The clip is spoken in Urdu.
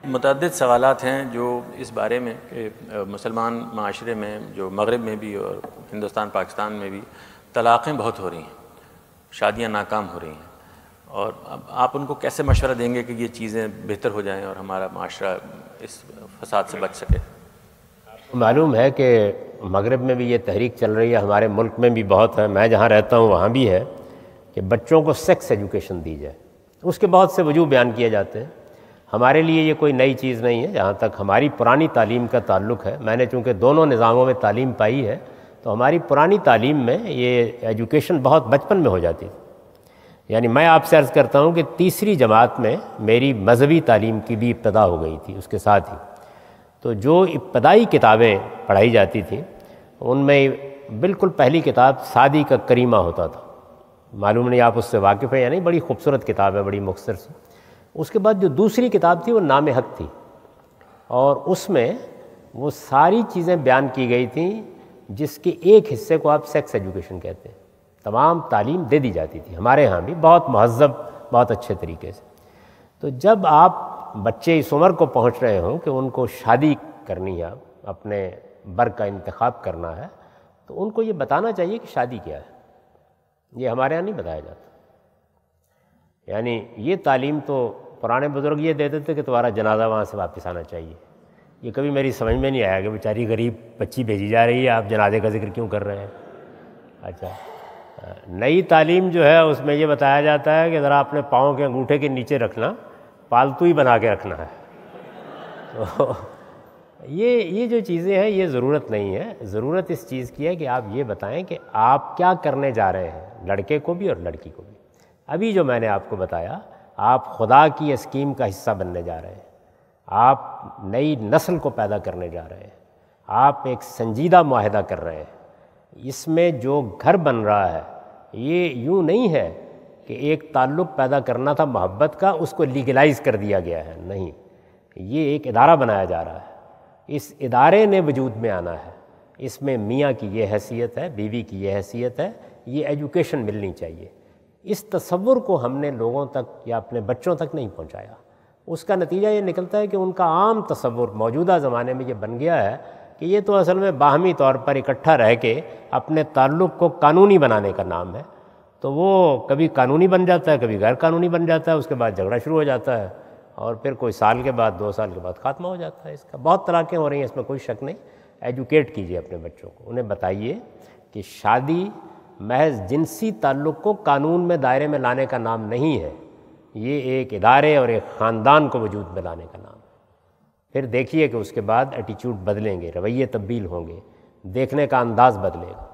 متعدد سوالات ہیں جو اس بارے میں کہ مسلمان معاشرے میں جو مغرب میں بھی اور ہندوستان پاکستان میں بھی طلاقیں بہت ہو رہی ہیں، شادیاں ناکام ہو رہی ہیں، اور اب آپ ان کو کیسے مشورہ دیں گے کہ یہ چیزیں بہتر ہو جائیں اور ہمارا معاشرہ اس فساد سے بچ سکے؟ معلوم ہے کہ مغرب میں بھی یہ تحریک چل رہی ہے، ہمارے ملک میں بھی بہت ہے، میں جہاں رہتا ہوں وہاں بھی ہے کہ بچوں کو سیکس ایجوکیشن دی جائے۔ اس کے بہت سے وجوہ بیان کیے جاتے ہیں۔ ہمارے لیے یہ کوئی نئی چیز نہیں ہے، جہاں تک ہماری پرانی تعلیم کا تعلق ہے، میں نے چونکہ دونوں نظاموں میں تعلیم پائی ہے، تو ہماری پرانی تعلیم میں یہ ایجوکیشن بہت بچپن میں ہو جاتی تھی۔ یعنی میں آپ سے عرض کرتا ہوں کہ تیسری جماعت میں میری مذہبی تعلیم کی بھی ابتدا ہو گئی تھی اس کے ساتھ ہی، تو جو ابتدائی کتابیں پڑھائی جاتی تھیں ان میں بالکل پہلی کتاب سعدی کا کریمہ ہوتا تھا، معلوم نہیں آپ اس سے واقف ہیں یا نہیں، بڑی خوبصورت کتاب ہے، بڑی مختصر سی۔ اس کے بعد جو دوسری کتاب تھی وہ نام حق تھی، اور اس میں وہ ساری چیزیں بیان کی گئی تھیں جس کے ایک حصے کو آپ سیکس ایجوکیشن کہتے ہیں۔ تمام تعلیم دے دی جاتی تھی ہمارے ہاں بھی، بہت مہذب، بہت اچھے طریقے سے۔ تو جب آپ بچے اس عمر کو پہنچ رہے ہوں کہ ان کو شادی کرنی ہے، اپنے بر کا انتخاب کرنا ہے، تو ان کو یہ بتانا چاہیے کہ شادی کیا ہے۔ یہ ہمارے ہاں نہیں بتایا جاتا۔ یعنی یہ تعلیم تو پرانے بزرگ یہ دیتے تھے کہ تمہارا جنازہ وہاں سے واپس آنا چاہیے۔ یہ کبھی میری سمجھ میں نہیں آیا کہ بیچاری غریب بچی بھیجی جا رہی ہے، آپ جنازے کا ذکر کیوں کر رہے ہیں؟ اچھا، نئی تعلیم جو ہے اس میں یہ بتایا جاتا ہے کہ ذرا اپنے پاؤں کے انگوٹھے کے نیچے رکھنا، پالتو ہی بنا کے رکھنا ہے۔ تو یہ جو چیزیں ہیں یہ ضرورت نہیں ہے۔ ضرورت اس چیز کی ہے کہ آپ یہ بتائیں کہ آپ کیا کرنے جا رہے ہیں، لڑکے کو بھی اور لڑکی کو بھی۔ ابھی جو میں نے آپ کو بتایا، آپ خدا کی اسکیم کا حصہ بننے جا رہے ہیں، آپ نئی نسل کو پیدا کرنے جا رہے ہیں، آپ ایک سنجیدہ معاہدہ کر رہے ہیں۔ اس میں جو گھر بن رہا ہے یہ یوں نہیں ہے کہ ایک تعلق پیدا کرنا تھا محبت کا، اس کو لیگلائز کر دیا گیا ہے، نہیں، یہ ایک ادارہ بنایا جا رہا ہے۔ اس ادارے نے وجود میں آنا ہے، اس میں میاں کی یہ حیثیت ہے، بیوی کی یہ حیثیت ہے، یہ ایجوکیشن ملنی چاہیے۔ اس تصور کو ہم نے لوگوں تک یا اپنے بچوں تک نہیں پہنچایا۔ اس کا نتیجہ یہ نکلتا ہے کہ ان کا عام تصور موجودہ زمانے میں یہ بن گیا ہے کہ یہ تو اصل میں باہمی طور پر اکٹھا رہ کے اپنے تعلق کو قانونی بنانے کا نام ہے۔ تو وہ کبھی قانونی بن جاتا ہے، کبھی غیر قانونی بن جاتا ہے، اس کے بعد جھگڑا شروع ہو جاتا ہے، اور پھر کوئی سال کے بعد، 2 سال کے بعد خاتمہ ہو جاتا ہے اس کا۔ بہت طلاقیں ہو رہی ہیں، اس میں کوئی شک نہیں۔ ایجوکیٹ کیجیے اپنے بچوں کو، انہیں بتائیے کہ شادی محض جنسی تعلق کو قانون میں دائرے میں لانے کا نام نہیں ہے، یہ ایک ادارے اور ایک خاندان کو وجود میں لانے کا نام ہے۔ پھر دیکھیے کہ اس کے بعد ایٹیچیوڈ بدلیں گے، رویے تبدیل ہوں گے، دیکھنے کا انداز بدلے گا۔